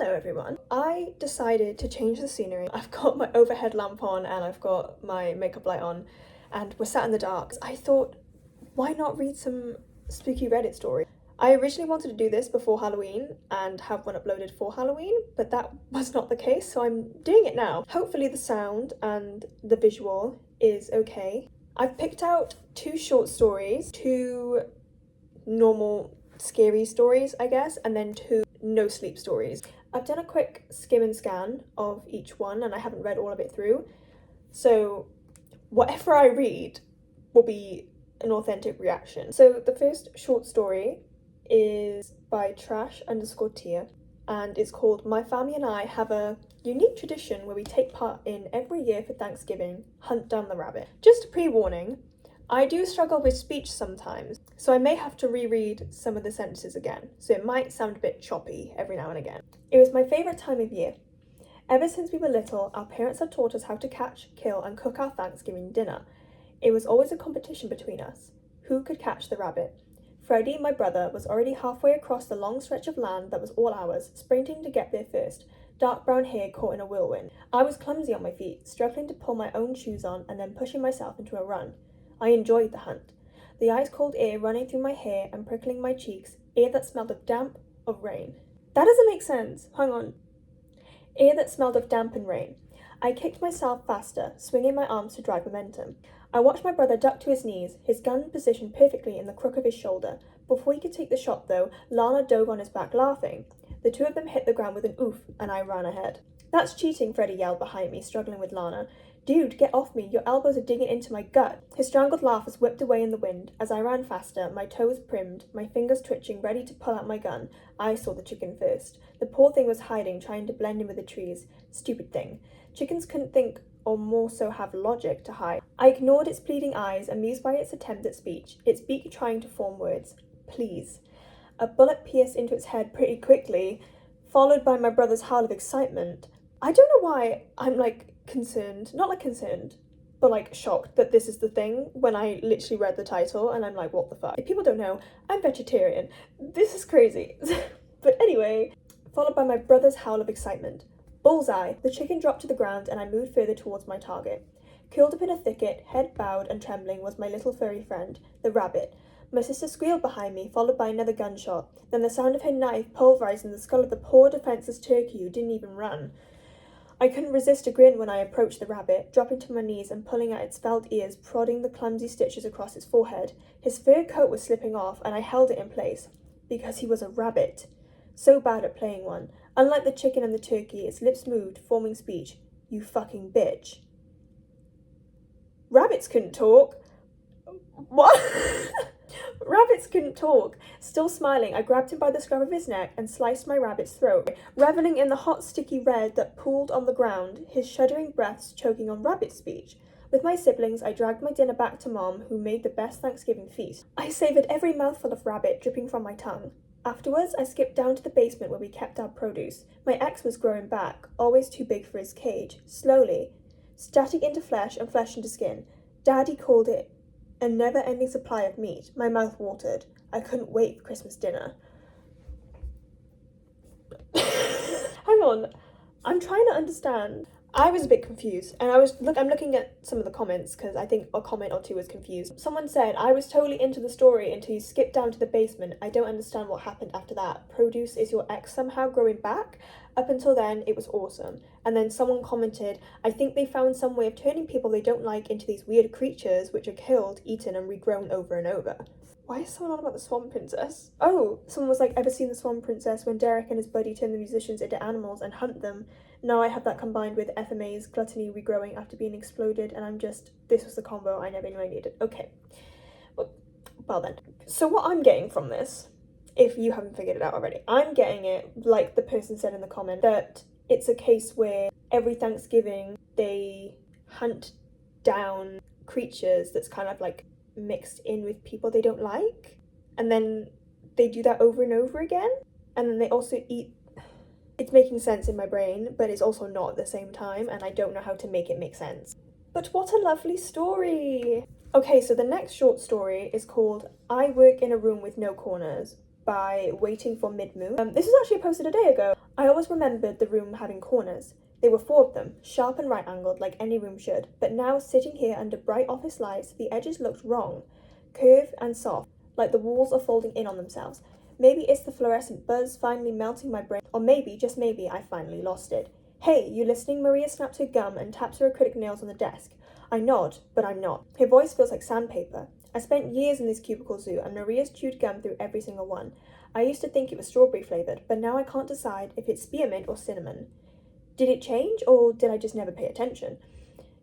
Hello everyone. I decided to change the scenery. I've got my overhead lamp on and I've got my makeup light on and we're sat in the dark. I thought, why not read some spooky Reddit stories? I originally wanted to do this before Halloween and have one uploaded for Halloween, but that was not the case, so I'm doing it now. Hopefully the sound and the visual is okay. I've picked out 2 short stories, 2 normal scary stories, I guess, and then 2 no sleep stories. I've done a quick skim and scan of each one and I haven't read all of it through, so whatever I read will be an authentic reaction. So the first short story is by trash_tier and it's called My Family and I Have a Unique Tradition Where We Take Part in Every Year for Thanksgiving, Hunt Down the Rabbit. Just a pre-warning, I do struggle with speech sometimes, so I may have to reread some of the sentences again, so it might sound a bit choppy every now and again. It was my favourite time of year. Ever since we were little, our parents had taught us how to catch, kill and cook our Thanksgiving dinner. It was always a competition between us. Who could catch the rabbit? Freddie, my brother, was already halfway across the long stretch of land that was all ours, sprinting to get there first, dark brown hair caught in a whirlwind. I was clumsy on my feet, struggling to pull my own shoes on and then pushing myself into a run. I enjoyed the hunt. The ice-cold air running through my hair and prickling my cheeks, air that smelled of damp, of rain. That doesn't make sense. Hang on. Air that smelled of damp and rain. I kicked myself faster, swinging my arms to drive momentum. I watched my brother duck to his knees, his gun positioned perfectly in the crook of his shoulder. Before he could take the shot, though, Lana dove on his back laughing. The 2 of them hit the ground with an oof, and I ran ahead. That's cheating, Freddie yelled behind me, struggling with Lana. Dude, get off me, your elbows are digging into my gut. His strangled laugh was whipped away in the wind. As I ran faster, my toes primed, my fingers twitching, ready to pull out my gun. I saw the chicken first. The poor thing was hiding, trying to blend in with the trees. Stupid thing. Chickens couldn't think, or more so have logic, to hide. I ignored its pleading eyes, amused by its attempt at speech, its beak trying to form words. Please. A bullet pierced into its head pretty quickly, followed by my brother's howl of excitement. I don't know why I'm concerned, not concerned, but shocked that this is the thing when I literally read the title and I'm like, what the fuck? If people don't know, I'm vegetarian. This is crazy. But anyway, followed by my brother's howl of excitement. Bullseye! The chicken dropped to the ground and I moved further towards my target. Curled up in a thicket, head bowed and trembling, was my little furry friend, the rabbit. My sister squealed behind me, followed by another gunshot, then the sound of her knife pulverizing the skull of the poor defenseless turkey who didn't even run. I couldn't resist a grin when I approached the rabbit, dropping to my knees and pulling at its felt ears, prodding the clumsy stitches across its forehead. His fur coat was slipping off, and I held it in place. Because he was a rabbit. So bad at playing one. Unlike the chicken and the turkey, its lips moved, forming speech. You fucking bitch. Rabbits couldn't talk. What? Rabbits couldn't talk. Still smiling, I grabbed him by the scruff of his neck and sliced my rabbit's throat, reveling in the hot, sticky red that pooled on the ground, his shuddering breaths choking on rabbit speech. With my siblings, I dragged my dinner back to Mom, who made the best Thanksgiving feast. I savoured every mouthful of rabbit dripping from my tongue. Afterwards, I skipped down to the basement where we kept our produce. My ex was growing back, always too big for his cage, slowly. Static into flesh and flesh into skin. Daddy called it a never-ending supply of meat. My mouth watered. I couldn't wait for Christmas dinner. Hang on. I'm trying to understand. I was a bit confused, and I'm looking at some of the comments, because I think a comment or 2 was confused. Someone said, I was totally into the story until you skipped down to the basement. I don't understand what happened after that. Produce is your ex somehow growing back? Up until then, it was awesome. And then someone commented, I think they found some way of turning people they don't like into these weird creatures which are killed, eaten, and regrown over and over. Why is someone on about the Swan Princess? Oh, someone was like, ever seen the Swan Princess when Derek and his buddy turn the musicians into animals and hunt them? Now I have that combined with FMA's gluttony regrowing after being exploded, and this was the combo I never knew I needed. Okay. Well then. So what I'm getting from this, if you haven't figured it out already, I'm getting it, like the person said in the comment, that it's a case where every Thanksgiving they hunt down creatures that's kind of mixed in with people they don't like, and then they do that over and over again, and then they also eat. It's making sense in my brain, but it's also not at the same time, and I don't know how to make it make sense. But what a lovely story! Okay, so the next short story is called I Work in a Room with No Corners by Waiting for Mid-Moon. This was actually posted a day ago. I always remembered the room having corners. There were 4 of them, sharp and right-angled like any room should, but now sitting here under bright office lights, the edges looked wrong, curved and soft, like the walls are folding in on themselves. Maybe it's the fluorescent buzz finally melting my brain, or maybe, just maybe, I finally lost it. Hey, you listening? Maria snaps her gum and taps her acrylic nails on the desk. I nod, but I'm not. Her voice feels like sandpaper. I spent years in this cubicle zoo, and Maria's chewed gum through every single one. I used to think it was strawberry flavoured, but now I can't decide if it's spearmint or cinnamon. Did it change, or did I just never pay attention?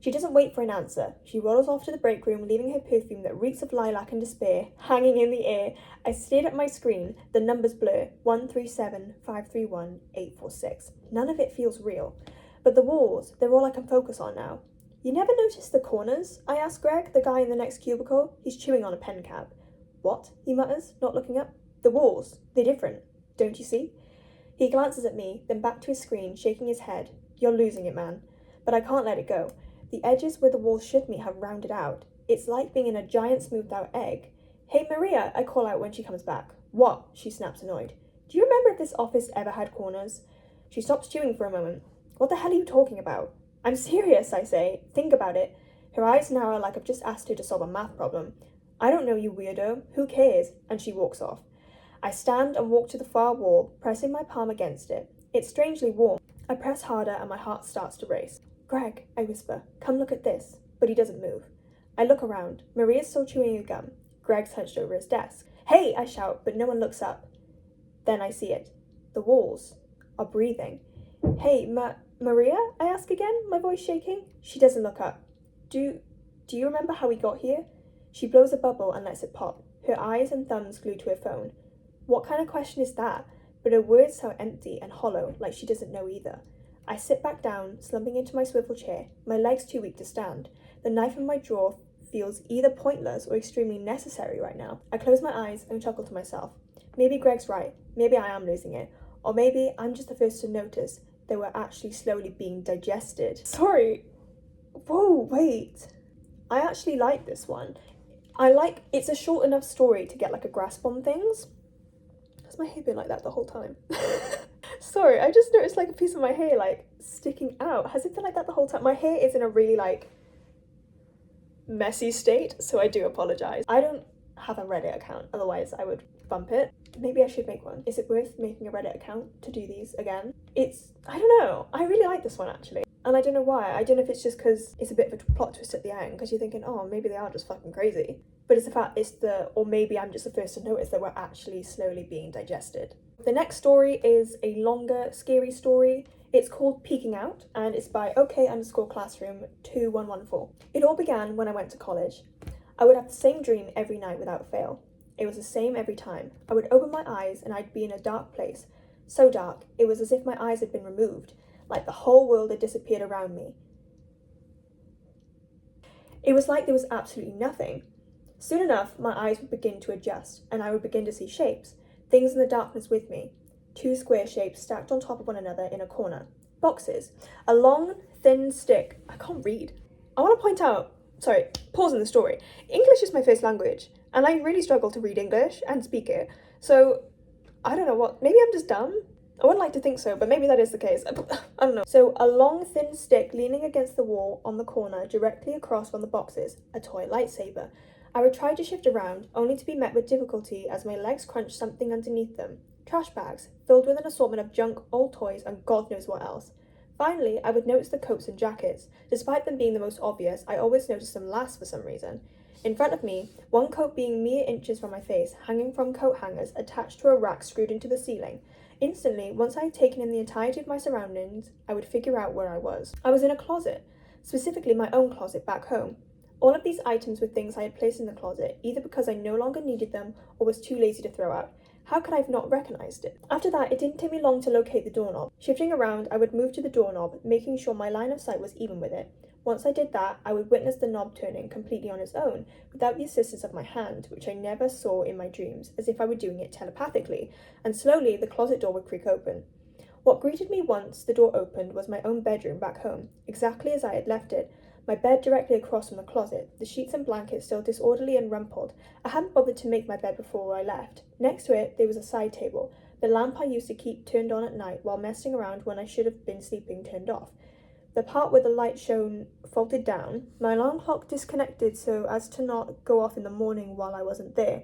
She doesn't wait for an answer. She waddles off to the break room, leaving her perfume that reeks of lilac and despair hanging in the air. I stared at my screen. The numbers blur. 137-531-846. None of it feels real. But the walls, they're all I can focus on now. You never noticed the corners? I asked Greg, the guy in the next cubicle. He's chewing on a pen cap. What? He mutters, not looking up. The walls, they're different. Don't you see? He glances at me, then back to his screen, shaking his head. You're losing it, man. But I can't let it go. The edges where the walls should meet have rounded out. It's like being in a giant smoothed out egg. Hey Maria, I call out when she comes back. What? She snaps, annoyed. Do you remember if this office ever had corners? She stops chewing for a moment. What the hell are you talking about? I'm serious, I say. Think about it. Her eyes narrow like I've just asked her to solve a math problem. I don't know, you weirdo. Who cares? And she walks off. I stand and walk to the far wall, pressing my palm against it. It's strangely warm. I press harder and my heart starts to race. Greg, I whisper, come look at this. But he doesn't move. I look around. Maria's still chewing her gum. Greg's hunched over his desk. Hey, I shout, but no one looks up. Then I see it. The walls are breathing. Hey, Maria? I ask again, my voice shaking. She doesn't look up. Do you remember how we got here? She blows a bubble and lets it pop, her eyes and thumbs glued to her phone. What kind of question is that? But her words sound empty and hollow, like she doesn't know either. I sit back down, slumping into my swivel chair, my legs too weak to stand. The knife in my drawer feels either pointless or extremely necessary right now. I close my eyes and chuckle to myself. Maybe Greg's right. Maybe I am losing it. Or maybe I'm just the first to notice they were actually slowly being digested. Sorry. Whoa, wait. I actually like this one. It's a short enough story to get like a grasp on things. Has my hair been like that the whole time? Sorry, I just noticed like a piece of my hair like sticking out. Has it been like that the whole time? My hair is in a really like messy state, so I do apologise. I don't have a Reddit account, otherwise I would bump it. Maybe I should make one. Is it worth making a Reddit account to do these again? I don't know, I really like this one actually. And I don't know why. I don't know if it's just because it's a bit of a plot twist at the end, because you're thinking, oh, maybe they are just fucking crazy. But it's the fact or maybe I'm just the first to notice that we're actually slowly being digested. The next story is a longer, scary story. It's called Peeking Out, and it's by OK_classroom2114. It all began when I went to college. I would have the same dream every night without fail. It was the same every time. I would open my eyes and I'd be in a dark place. So dark, it was as if my eyes had been removed, like the whole world had disappeared around me. It was like there was absolutely nothing. Soon enough, my eyes would begin to adjust, and I would begin to see shapes, things in the darkness with me. 2 square shapes stacked on top of one another in a corner. Boxes. A long, thin stick. I can't read. I want to point out, pause in the story. English is my first language, and I really struggle to read English and speak it. So, I don't know maybe I'm just dumb? I wouldn't like to think so, but maybe that is the case. I don't know. So, a long, thin stick leaning against the wall on the corner directly across from the boxes. A toy lightsaber. I would try to shift around, only to be met with difficulty as my legs crunched something underneath them. Trash bags, filled with an assortment of junk, old toys, and God knows what else. Finally, I would notice the coats and jackets. Despite them being the most obvious, I always noticed them last for some reason. In front of me, one coat being mere inches from my face, hanging from coat hangers attached to a rack screwed into the ceiling. Instantly, once I had taken in the entirety of my surroundings, I would figure out where I was. I was in a closet, specifically my own closet back home. All of these items were things I had placed in the closet, either because I no longer needed them or was too lazy to throw out. How could I have not recognised it? After that, it didn't take me long to locate the doorknob. Shifting around, I would move to the doorknob, making sure my line of sight was even with it. Once I did that, I would witness the knob turning completely on its own, without the assistance of my hand, which I never saw in my dreams, as if I were doing it telepathically, and slowly the closet door would creak open. What greeted me once the door opened was my own bedroom back home, exactly as I had left it. My bed directly across from the closet, the sheets and blankets still disorderly and rumpled. I hadn't bothered to make my bed before I left. Next to it, there was a side table, The lamp I used to keep turned on at night while messing around when I should have been sleeping turned off. The part where the light shone folded down. My alarm clock disconnected so as to not go off in the morning while I wasn't there.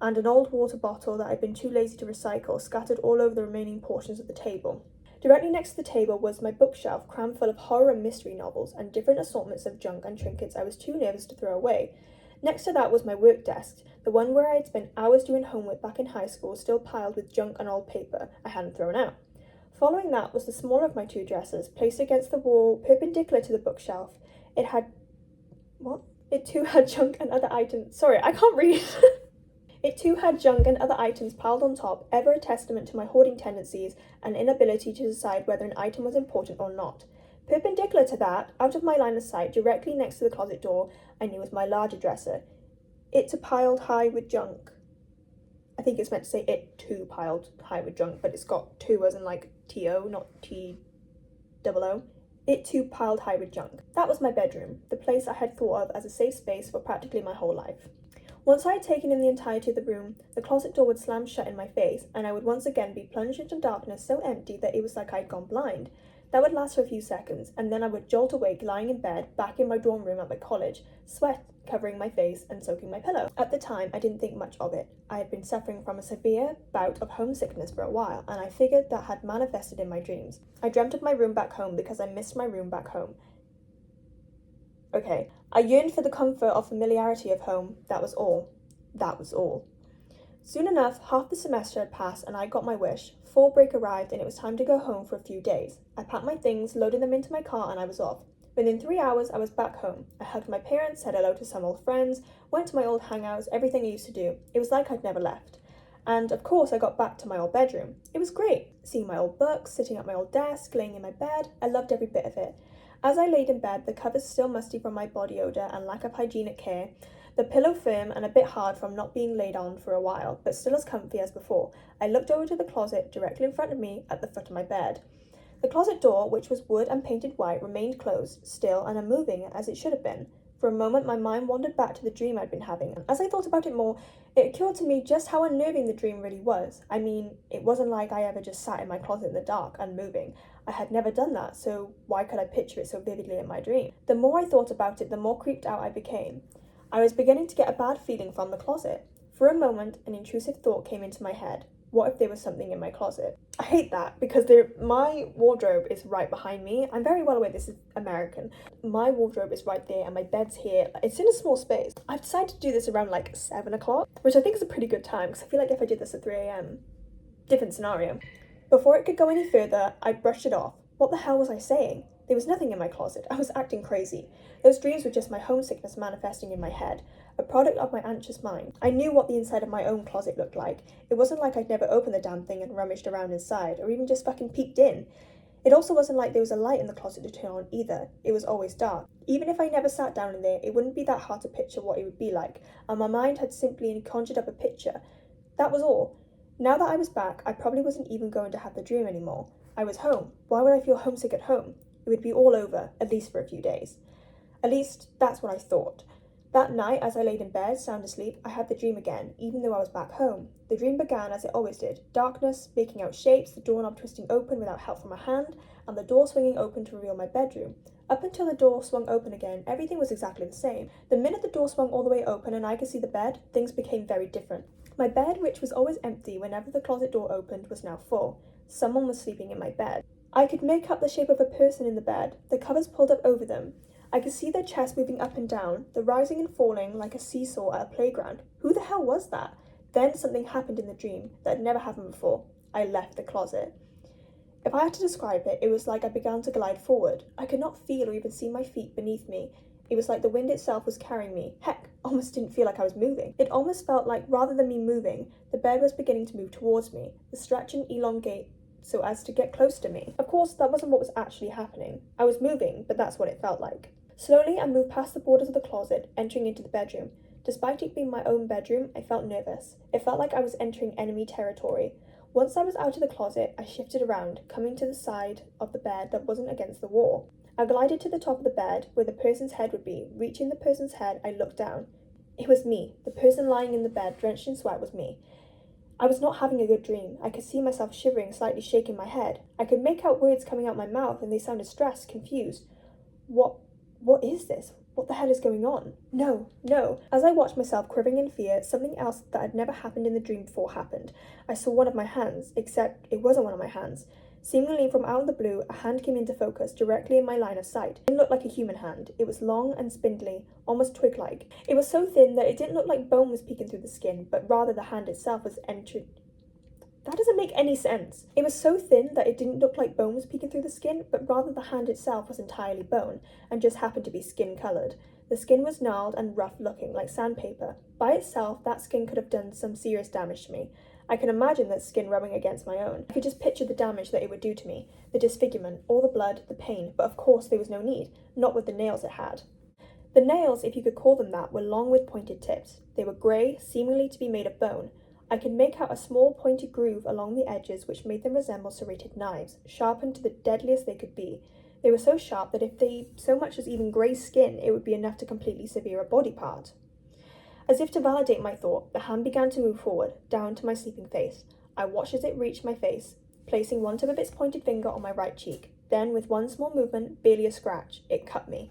And an old water bottle that I'd been too lazy to recycle scattered all over the remaining portions of the table. Directly next to the table was my bookshelf crammed full of horror and mystery novels and different assortments of junk and trinkets I was too nervous to throw away. Next to that was my work desk, the one where I had spent hours doing homework back in high school, still piled with junk and old paper I hadn't thrown out. Following that was the smaller of my two dressers, placed against the wall, perpendicular to the bookshelf. It too had junk and other items. Sorry, I can't read. It too had junk and other items piled on top, ever a testament to my hoarding tendencies and inability to decide whether an item was important or not. Perpendicular to that, out of my line of sight, directly next to the closet door, I knew was my larger dresser. It too piled high with junk. I think it's meant to say it too piled high with junk, but it's got two as in like T-O, not T-O-O. It too piled high with junk. That was my bedroom, the place I had thought of as a safe space for practically my whole life. Once I had taken in the entirety of the room, the closet door would slam shut in my face, and I would once again be plunged into darkness so empty that it was like I'd gone blind. That would last for a few seconds, and then I would jolt awake lying in bed, back in my dorm room at my college, sweat covering my face and soaking my pillow. At the time, I didn't think much of it. I had been suffering from a severe bout of homesickness for a while, and I figured that had manifested in my dreams. I dreamt of my room back home because I missed my room back home. Okay, I yearned for the comfort of familiarity of home. That was all. That was all. Soon enough, half the semester had passed and I got my wish. Fall break arrived and it was time to go home for a few days. I packed my things, loaded them into my car, and I was off. Within 3 hours, I was back home. I hugged my parents, said hello to some old friends, went to my old hangouts, everything I used to do. It was like I'd never left. And of course, I got back to my old bedroom. It was great. Seeing my old books, sitting at my old desk, laying in my bed, I loved every bit of it. As I laid in bed, the covers still musty from my body odour and lack of hygienic care, the pillow firm and a bit hard from not being laid on for a while, but still as comfy as before, I looked over to the closet directly in front of me at the foot of my bed. The closet door, which was wood and painted white, remained closed, still and unmoving as it should have been. For a moment, my mind wandered back to the dream I'd been having. As I thought about it more, it occurred to me just how unnerving the dream really was. I mean, it wasn't like I ever just sat in my closet in the dark, unmoving. I had never done that, so why could I picture it so vividly in my dream? The more I thought about it, the more creeped out I became. I was beginning to get a bad feeling from the closet. For a moment, an intrusive thought came into my head. What if there was something in my closet? I hate that because my wardrobe is right behind me. I'm very well aware this is American. My wardrobe is right there and my bed's here. It's in a small space. I've decided to do this around like 7 o'clock, which I think is a pretty good time because I feel like if I did this at 3 a.m, different scenario. Before it could go any further, I brushed it off. What the hell was I saying? There was nothing in my closet. I was acting crazy. Those dreams were just my homesickness manifesting in my head, a product of my anxious mind. I knew what the inside of my own closet looked like. It wasn't like I'd never opened the damn thing and rummaged around inside, or even just fucking peeked in. It also wasn't like there was a light in the closet to turn on either. It was always dark. Even if I never sat down in there, it wouldn't be that hard to picture what it would be like, and my mind had simply conjured up a picture. That was all. Now that I was back, I probably wasn't even going to have the dream anymore. I was home. Why would I feel homesick at home? It would be all over, at least for a few days. At least, that's what I thought. That night, as I laid in bed, sound asleep, I had the dream again, even though I was back home. The dream began as it always did. Darkness, making out shapes, the doorknob twisting open without help from a hand, and the door swinging open to reveal my bedroom. Up until the door swung open again, everything was exactly the same. The minute the door swung all the way open and I could see the bed, things became very different. My bed, which was always empty whenever the closet door opened, was now full. Someone was sleeping in my bed. I could make out the shape of a person in the bed, the covers pulled up over them. I could see their chest moving up and down, the rising and falling like a seesaw at a playground. Who the hell was that? Then something happened in the dream that had never happened before. I left the closet. If I had to describe it, it was like I began to glide forward. I could not feel or even see my feet beneath me. It was like the wind itself was carrying me. Heck, almost didn't feel like I was moving. It almost felt like, rather than me moving, the bed was beginning to move towards me, the stretch and elongate so as to get close to me. Of course, that wasn't what was actually happening. I was moving, but that's what it felt like. Slowly, I moved past the borders of the closet, entering into the bedroom. Despite it being my own bedroom, I felt nervous. It felt like I was entering enemy territory. Once I was out of the closet, I shifted around, coming to the side of the bed that wasn't against the wall. I glided to the top of the bed, where the person's head would be. Reaching the person's head, I looked down. It was me. The person lying in the bed, drenched in sweat, was me. I was not having a good dream. I could see myself shivering, slightly shaking my head. I could make out words coming out my mouth, and they sounded stressed, confused. What is this? What the hell is going on? No, no. As I watched myself quivering in fear, something else that had never happened in the dream before happened. I saw one of my hands, except it wasn't one of my hands. Seemingly from out of the blue, a hand came into focus directly in my line of sight. It didn't look like a human hand. It was long and spindly, almost twig-like. It was so thin that it didn't look like bone was peeking through the skin, but rather the hand itself was entering. That doesn't make any sense. It was so thin that it didn't look like bone was peeking through the skin, but rather the hand itself was entirely bone, and just happened to be skin-coloured. The skin was gnarled and rough-looking, like sandpaper. By itself, that skin could have done some serious damage to me. I can imagine that skin rubbing against my own. I could just picture the damage that it would do to me, the disfigurement, all the blood, the pain, but of course there was no need, not with the nails it had. The nails, if you could call them that, were long with pointed tips. They were grey, seemingly to be made of bone. I could make out a small pointed groove along the edges which made them resemble serrated knives, sharpened to the deadliest they could be. They were so sharp that if they so much as even grazed skin, it would be enough to completely sever a body part. As if to validate my thought, the hand began to move forward, down to my sleeping face. I watched as it reached my face, placing one tip of its pointed finger on my right cheek. Then, with one small movement, barely a scratch, it cut me.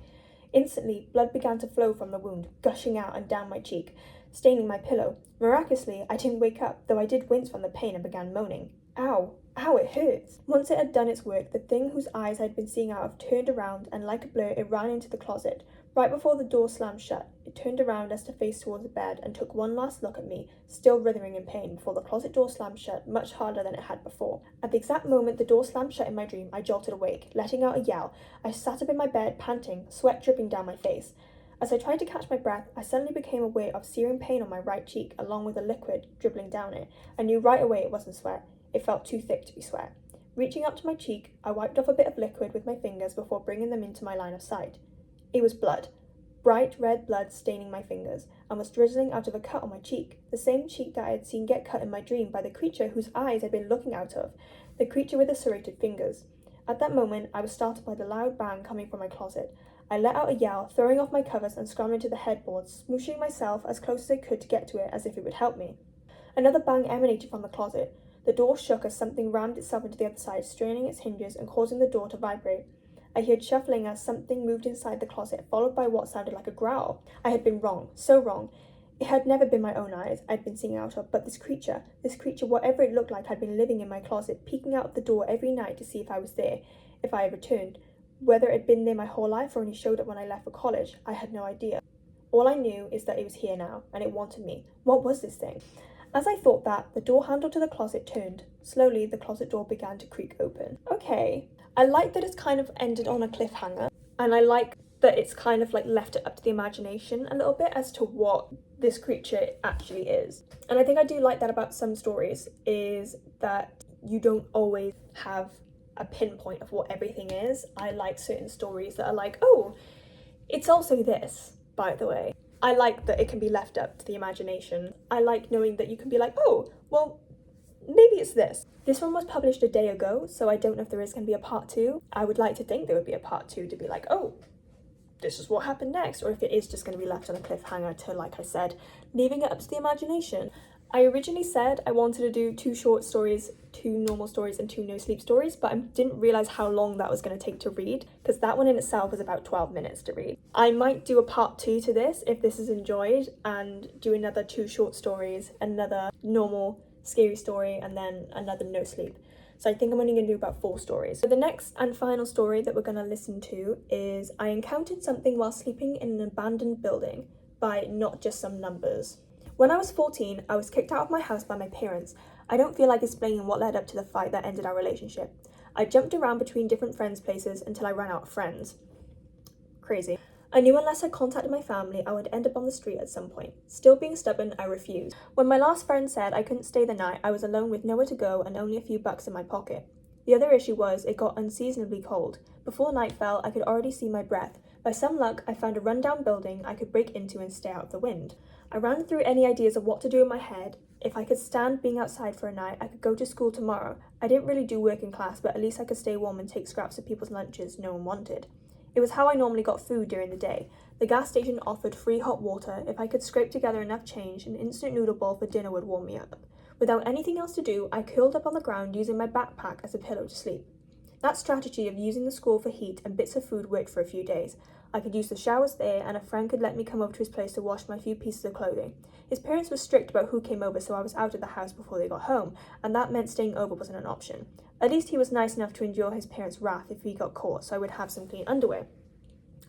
Instantly, blood began to flow from the wound, gushing out and down my cheek, staining my pillow. Miraculously, I didn't wake up, though I did wince from the pain and began moaning. Ow! Ow, it hurts! Once it had done its work, the thing whose eyes I had been seeing out of turned around, and like a blur it ran into the closet. Right before the door slammed shut, it turned around as to face towards the bed and took one last look at me, still writhing in pain, before the closet door slammed shut much harder than it had before. At the exact moment the door slammed shut in my dream, I jolted awake, letting out a yell. I sat up in my bed, panting, sweat dripping down my face. As I tried to catch my breath, I suddenly became aware of searing pain on my right cheek, along with a liquid dribbling down it. I knew right away it wasn't sweat. It felt too thick to be sweat. Reaching up to my cheek, I wiped off a bit of liquid with my fingers before bringing them into my line of sight. It was blood. Bright red blood staining my fingers, and was drizzling out of a cut on my cheek, the same cheek that I had seen get cut in my dream by the creature whose eyes I'd been looking out of, the creature with the serrated fingers. At that moment, I was startled by the loud bang coming from my closet. I let out a yell, throwing off my covers and scrambling to the headboard, smooshing myself as close as I could to get to it as if it would help me. Another bang emanated from the closet. The door shook as something rammed itself into the other side, straining its hinges and causing the door to vibrate. I heard shuffling as something moved inside the closet, followed by what sounded like a growl. I had been wrong, so wrong. It had never been my own eyes I'd been seeing out of, but this creature, whatever it looked like, had been living in my closet, peeking out of the door every night to see if I was there, if I had returned. Whether it had been there my whole life or only showed up when I left for college, I had no idea. All I knew is that it was here now, and it wanted me. What was this thing? As I thought that, the door handle to the closet turned. Slowly, the closet door began to creak open. Okay. I like that it's kind of ended on a cliffhanger, and I like that it's kind of like left it up to the imagination a little bit as to what this creature actually is. And I think I do like that about some stories, is that you don't always have a pinpoint of what everything is. I like certain stories that are like, oh, it's also this, by the way. I like that it can be left up to the imagination. I like knowing that you can be like, oh, well, maybe it's this. This one was published a day ago, so I don't know if there is going to be a part 2. I would like to think there would be a part 2 to be like, oh, this is what happened next, or if it is just going to be left on a cliffhanger to, like I said, leaving it up to the imagination. I originally said I wanted to do 2 short stories, 2 normal stories, and 2 no sleep stories, but I didn't realise how long that was going to take to read, because that one in itself was about 12 minutes to read. I might do a part 2 to this if this is enjoyed, and do another 2 short stories, another normal scary story, and then another no sleep. So I think I'm only going to do about 4 stories. So the next and final story that we're going to listen to is I Encountered Something While Sleeping in an Abandoned Building by Not Just Some Numbers. When I was 14, I was kicked out of my house by my parents. I don't feel like explaining what led up to the fight that ended our relationship. I jumped around between different friends' places until I ran out of friends. Crazy. I knew unless I contacted my family, I would end up on the street at some point. Still being stubborn, I refused. When my last friend said I couldn't stay the night, I was alone with nowhere to go and only a few bucks in my pocket. The other issue was it got unseasonably cold. Before night fell, I could already see my breath. By some luck, I found a rundown building I could break into and stay out of the wind. I ran through any ideas of what to do in my head. If I could stand being outside for a night, I could go to school tomorrow. I didn't really do work in class, but at least I could stay warm and take scraps of people's lunches no one wanted. It was how I normally got food during the day. The gas station offered free hot water. If I could scrape together enough change, an instant noodle bowl for dinner would warm me up. Without anything else to do, I curled up on the ground using my backpack as a pillow to sleep. That strategy of using the school for heat and bits of food worked for a few days. I could use the showers there, and a friend could let me come over to his place to wash my few pieces of clothing. His parents were strict about who came over, so I was out of the house before they got home, and that meant staying over wasn't an option. At least he was nice enough to endure his parents' wrath if he got caught, so I would have some clean underwear.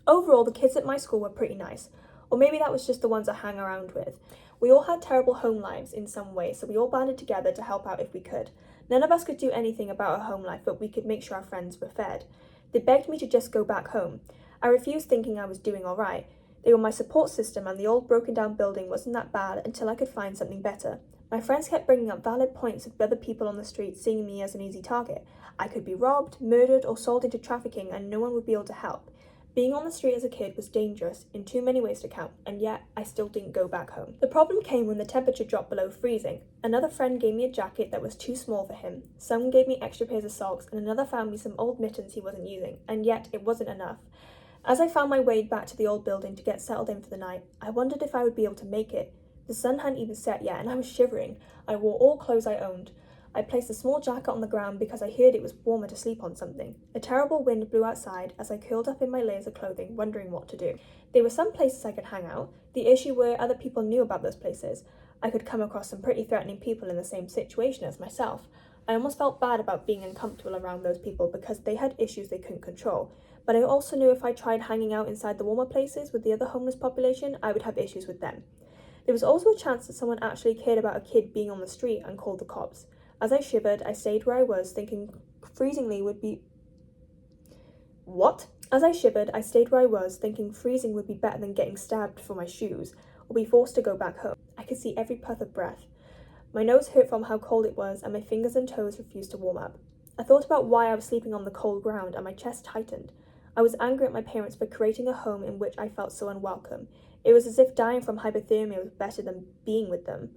Overall, the kids at my school were pretty nice. Or maybe that was just the ones I hang around with. We all had terrible home lives in some way, so we all banded together to help out if we could. None of us could do anything about our home life, but we could make sure our friends were fed. They begged me to just go back home. I refused, thinking I was doing all right. They were my support system, and the old broken down building wasn't that bad until I could find something better. My friends kept bringing up valid points of other people on the street seeing me as an easy target. I could be robbed, murdered, or sold into trafficking, and no one would be able to help. Being on the street as a kid was dangerous in too many ways to count, and yet I still didn't go back home. The problem came when the temperature dropped below freezing. Another friend gave me a jacket that was too small for him. Someone gave me extra pairs of socks, and another found me some old mittens he wasn't using, and yet it wasn't enough. As I found my way back to the old building to get settled in for the night, I wondered if I would be able to make it. The sun hadn't even set yet, and I was shivering. I wore all clothes I owned. I placed a small jacket on the ground because I heard it was warmer to sleep on something. A terrible wind blew outside as I curled up in my layers of clothing, wondering what to do. There were some places I could hang out. The issue were other people knew about those places. I could come across some pretty threatening people in the same situation as myself. I almost felt bad about being uncomfortable around those people because they had issues they couldn't control. But I also knew if I tried hanging out inside the warmer places with the other homeless population, I would have issues with them. There was also a chance that someone actually cared about a kid being on the street and called the cops. As I shivered, I stayed where I was, thinking freezing would be better than getting stabbed for my shoes, or be forced to go back home. I could see every puff of breath. My nose hurt from how cold it was, and my fingers and toes refused to warm up. I thought about why I was sleeping on the cold ground, and my chest tightened. I was angry at my parents for creating a home in which I felt so unwelcome. It was as if dying from hypothermia was better than being with them.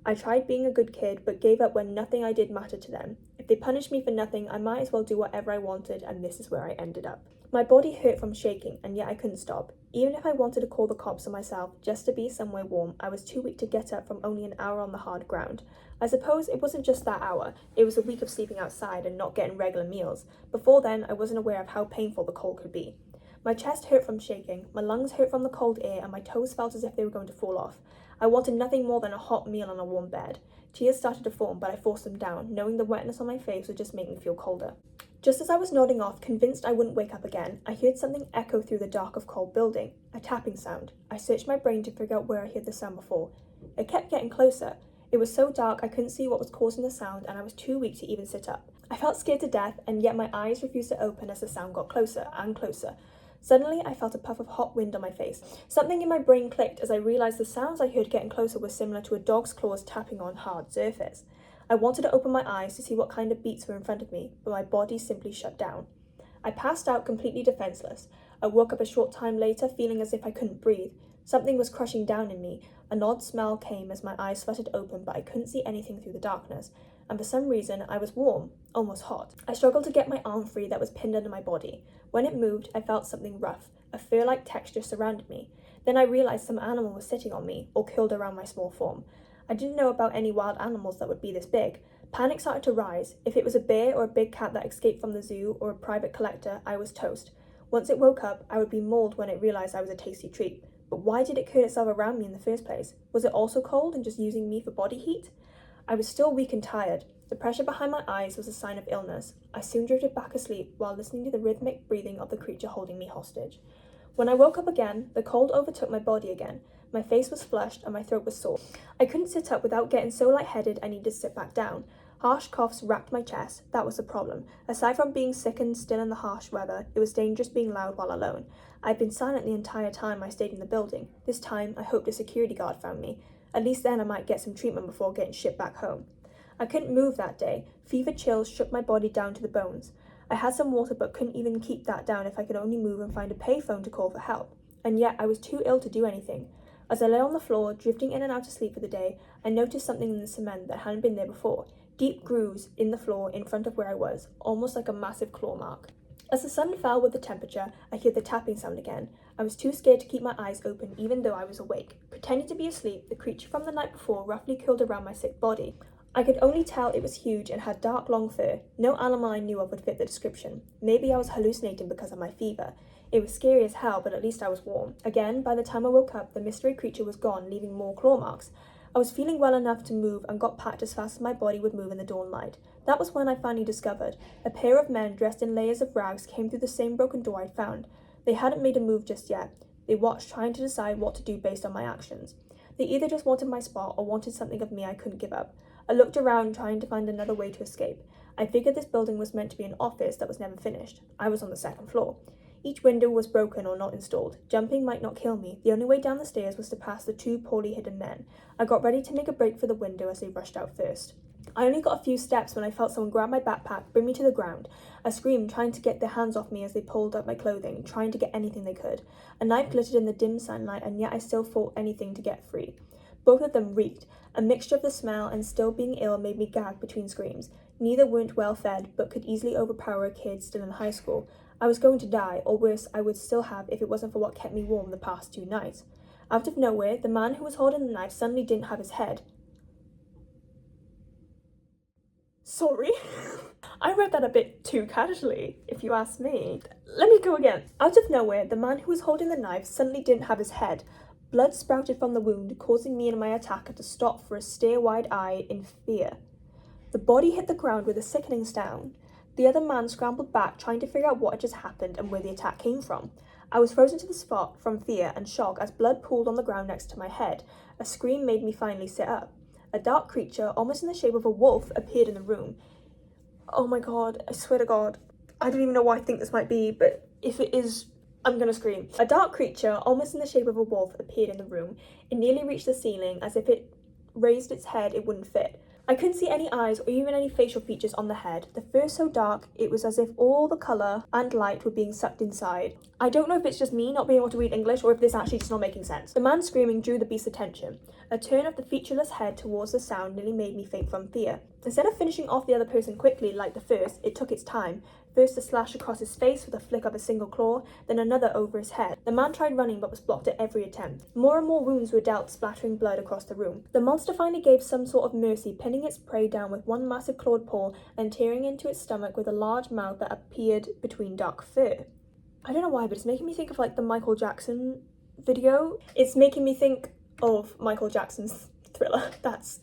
I tried being a good kid, but gave up when nothing I did mattered to them. If they punished me for nothing, I might as well do whatever I wanted, and this is where I ended up. My body hurt from shaking, and yet I couldn't stop. Even if I wanted to call the cops on myself just to be somewhere warm, I was too weak to get up from only an hour on the hard ground. I suppose it wasn't just that hour, it was a week of sleeping outside and not getting regular meals. Before then, I wasn't aware of how painful the cold could be. My chest hurt from shaking, my lungs hurt from the cold air, and my toes felt as if they were going to fall off. I wanted nothing more than a hot meal on a warm bed. Tears started to form, but I forced them down, knowing the wetness on my face would just make me feel colder. Just as I was nodding off, convinced I wouldn't wake up again, I heard something echo through the dark of cold building, a tapping sound. I searched my brain to figure out where I heard the sound before. It kept getting closer. It was so dark I couldn't see what was causing the sound, and I was too weak to even sit up. I felt scared to death, and yet my eyes refused to open as the sound got closer and closer. Suddenly, I felt a puff of hot wind on my face. Something in my brain clicked as I realised the sounds I heard getting closer were similar to a dog's claws tapping on hard surface. I wanted to open my eyes to see what kind of beats were in front of me, but my body simply shut down. I passed out completely defenceless. I woke up a short time later feeling as if I couldn't breathe. Something was crushing down in me. An odd smell came as my eyes fluttered open, but I couldn't see anything through the darkness. And for some reason, I was warm, almost hot. I struggled to get my arm free that was pinned under my body. When it moved, I felt something rough. A fur-like texture surrounded me. Then I realised some animal was sitting on me, or curled around my small form. I didn't know about any wild animals that would be this big. Panic started to rise. If it was a bear or a big cat that escaped from the zoo, or a private collector, I was toast. Once it woke up, I would be mauled when it realised I was a tasty treat. But why did it curl itself around me in the first place? Was it also cold and just using me for body heat? I was still weak and tired. The pressure behind my eyes was a sign of illness. I soon drifted back asleep while listening to the rhythmic breathing of the creature holding me hostage. When I woke up again, the cold overtook my body again. My face was flushed and my throat was sore. I couldn't sit up without getting so lightheaded I needed to sit back down. Harsh coughs racked my chest. That was the problem. Aside from being sick and still in the harsh weather, it was dangerous being loud while alone. I'd been silent the entire time I stayed in the building. This time, I hoped a security guard found me. At least then I might get some treatment before getting shipped back home. I couldn't move that day. Fever chills shook my body down to the bones. I had some water but couldn't even keep that down if I could only move and find a payphone to call for help. And yet I was too ill to do anything. As I lay on the floor, drifting in and out of sleep for the day, I noticed something in the cement that hadn't been there before. Deep grooves in the floor in front of where I was, almost like a massive claw mark. As the sun fell with the temperature, I heard the tapping sound again. I was too scared to keep my eyes open even though I was awake. Pretending to be asleep, the creature from the night before roughly curled around my sick body. I could only tell it was huge and had dark long fur. No animal I knew of would fit the description. Maybe I was hallucinating because of my fever. It was scary as hell, but at least I was warm. Again, by the time I woke up, the mystery creature was gone, leaving more claw marks. I was feeling well enough to move and got packed as fast as my body would move in the dawn light. That was when I finally discovered. A pair of men dressed in layers of rags came through the same broken door I'd found. They hadn't made a move just yet. They watched, trying to decide what to do based on my actions. They either just wanted my spot or wanted something of me I couldn't give up. I looked around, trying to find another way to escape. I figured this building was meant to be an office that was never finished. I was on the second floor. Each window was broken or not installed. Jumping might not kill me. The only way down the stairs was to pass the two poorly hidden men. I got ready to make a break for the window as they rushed out first. I only got a few steps when I felt someone grab my backpack, bring me to the ground. I screamed, trying to get their hands off me as they pulled up my clothing, trying to get anything they could. A knife glittered in the dim sunlight, and yet I still fought anything to get free. Both of them reeked. A mixture of the smell and still being ill made me gag between screams. Neither weren't well fed, but could easily overpower a kid still in high school. I was going to die, or worse, I would still have if it wasn't for what kept me warm the past 2 nights. Out of nowhere, the man who was holding the knife suddenly didn't have his head. Sorry. I read that a bit too casually, if you ask me. Let me go again. Out of nowhere, the man who was holding the knife suddenly didn't have his head. Blood sprouted from the wound, causing me and my attacker to stop for a stare wide-eyed in fear. The body hit the ground with a sickening sound. The other man scrambled back, trying to figure out what had just happened and where the attack came from. I was frozen to the spot from fear and shock as blood pooled on the ground next to my head. A scream made me finally sit up. A dark creature, almost in the shape of a wolf, appeared in the room. Oh my god, I swear to god. I don't even know what I think this might be, but if it is, I'm gonna scream. A dark creature, almost in the shape of a wolf, appeared in the room. It nearly reached the ceiling. As if it raised its head, it wouldn't fit. I couldn't see any eyes or even any facial features on the head. The fur so dark, it was as if all the colour and light were being sucked inside. I don't know if it's just me not being able to read English or if this actually just not making sense. The man screaming drew the beast's attention. A turn of the featureless head towards the sound nearly made me faint from fear. Instead of finishing off the other person quickly like the first, it took its time. First a slash across his face with a flick of a single claw, then another over his head. The man tried running but was blocked at every attempt. More and more wounds were dealt, splattering blood across the room. The monster finally gave some sort of mercy, pinning its prey down with one massive clawed paw and tearing into its stomach with a large mouth that appeared between dark fur. I don't know why, but it's making me think of like the Michael Jackson video. It's making me think of Michael Jackson's Thriller. That's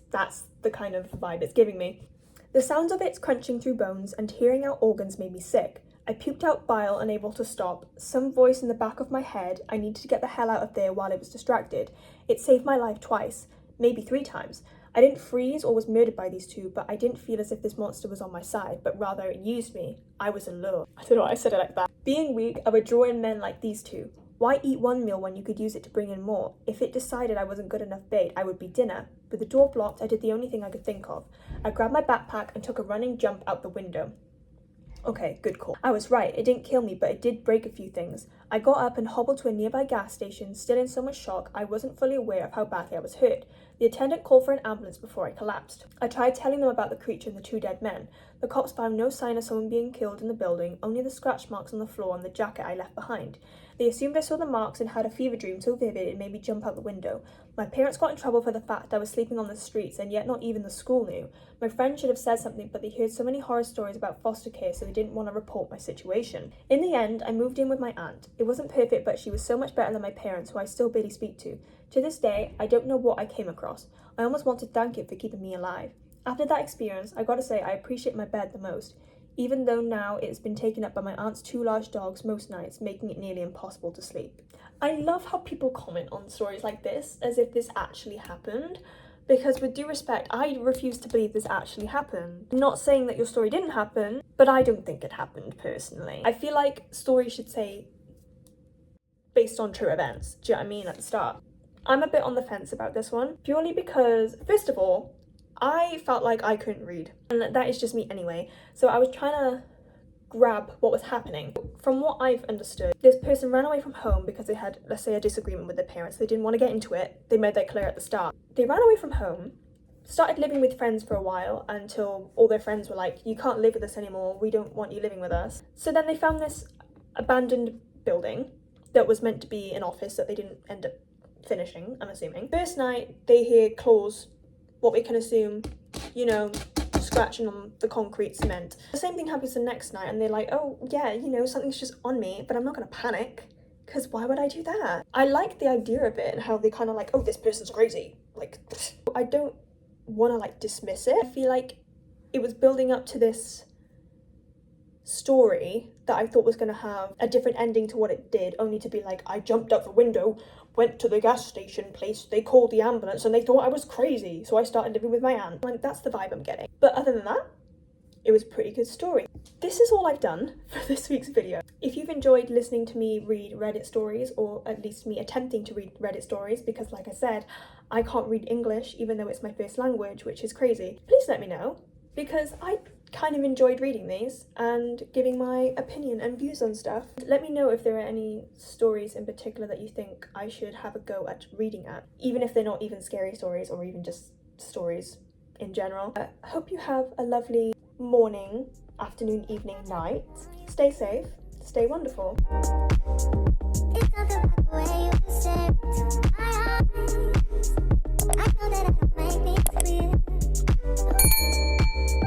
the kind of vibe it's giving me. The sounds of its crunching through bones and tearing out organs made me sick. I puked out bile, unable to stop. Some voice in the back of my head, I needed to get the hell out of there while it was distracted. It saved my life twice, maybe 3 times. I didn't freeze or was murdered by these two, but I didn't feel as if this monster was on my side, but rather it used me. I was in love. I don't know why I said it like that. Being weak, I would draw in men like these two. Why eat one meal when you could use it to bring in more? If it decided I wasn't good enough bait, I would be dinner. With the door blocked, I did the only thing I could think of. I grabbed my backpack and took a running jump out the window. Okay, good call. I was right, it didn't kill me, but it did break a few things. I got up and hobbled to a nearby gas station, still in so much shock I wasn't fully aware of how badly I was hurt. The attendant called for an ambulance before I collapsed. I tried telling them about the creature and the 2 dead men. The cops found no sign of someone being killed in the building, only the scratch marks on the floor and the jacket I left behind. They assumed I saw the marks and had a fever dream so vivid it made me jump out the window. My parents got in trouble for the fact I was sleeping on the streets, and yet not even the school knew. My friend should have said something, but they heard so many horror stories about foster care, so they didn't want to report my situation. In the end, I moved in with my aunt. It wasn't perfect, but she was so much better than my parents, who I still barely speak to. To this day, I don't know what I came across. I almost want to thank it for keeping me alive. After that experience, I gotta say I appreciate my bed the most, even though now it's been taken up by my aunt's 2 large dogs most nights, making it nearly impossible to sleep. I love how people comment on stories like this as if this actually happened, because with due respect, I refuse to believe this actually happened. I'm not saying that your story didn't happen, but I don't think it happened personally. I feel like stories should say based on true events, do you know what I mean, at the start. I'm a bit on the fence about this one, purely because, first of all, I felt like I couldn't read, and that is just me anyway, so I was trying to grab what was happening. From what I've understood, this person ran away from home because they had, let's say, a disagreement with their parents. They didn't want to get into it. They made that clear at the start. They ran away from home, started living with friends for a while until all their friends were like, you can't live with us anymore, we don't want you living with us. So then they found this abandoned building that was meant to be an office that they didn't end up finishing, I'm assuming. First night, they hear claws what we can assume, you know, scratching on the concrete cement. The same thing happens the next night and they're like, oh yeah, you know, something's just on me, but I'm not gonna panic, because why would I do that? I like the idea of it and how they kind of like, oh, this person's crazy. Like, I don't want to like dismiss it. I feel like it was building up to this story that I thought was going to have a different ending to what it did, only to be like, I jumped out the window, went to the gas station place, they called the ambulance and they thought I was crazy, so I started living with my aunt. Like, that's the vibe I'm getting. But other than that, it was a pretty good story. This is all I've done for this week's video. If you've enjoyed listening to me read Reddit stories, or at least me attempting to read Reddit stories, because like I said, I can't read English even though it's my first language, which is crazy, please let me know, because I kind of enjoyed reading these and giving my opinion and views on stuff. Let me know if there are any stories in particular that you think I should have a go at reading at, even if they're not even scary stories or even just stories in general. I hope you have a lovely morning, afternoon, evening, night. Stay safe, stay wonderful. It's not the way you say to my eyes. I know that I can make things clear.